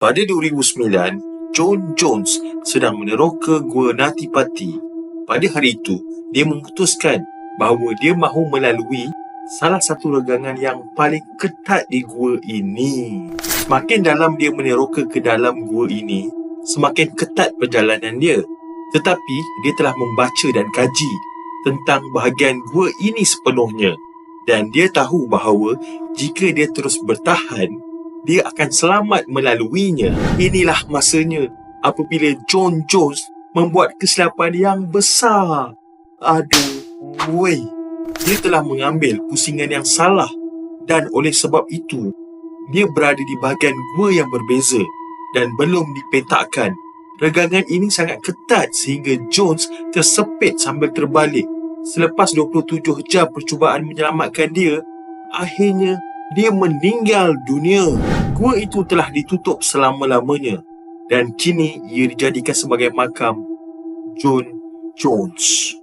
Pada 2009, John Jones sedang meneroka Gua Nati Party. Pada hari itu, dia memutuskan bahawa dia mahu melalui salah satu regangan yang paling ketat di gua ini. Semakin dalam dia meneroka ke dalam gua ini, semakin ketat perjalanan dia. Tetapi, dia telah membaca dan kaji tentang bahagian gua ini sepenuhnya. Dan dia tahu bahawa jika dia terus bertahan, dia akan selamat melaluinya. Inilah masanya apabila John Jones membuat kesilapan yang besar. Dia telah mengambil pusingan yang salah dan oleh sebab itu, dia berada di bahagian gua yang berbeza dan belum dipetakkan. Regangan ini sangat ketat sehingga Jones tersepit sambil terbalik. Selepas 27 jam percubaan menyelamatkan dia, akhirnya dia meninggal dunia. Gua itu telah ditutup selama-lamanya dan kini ia dijadikan sebagai makam John Jones.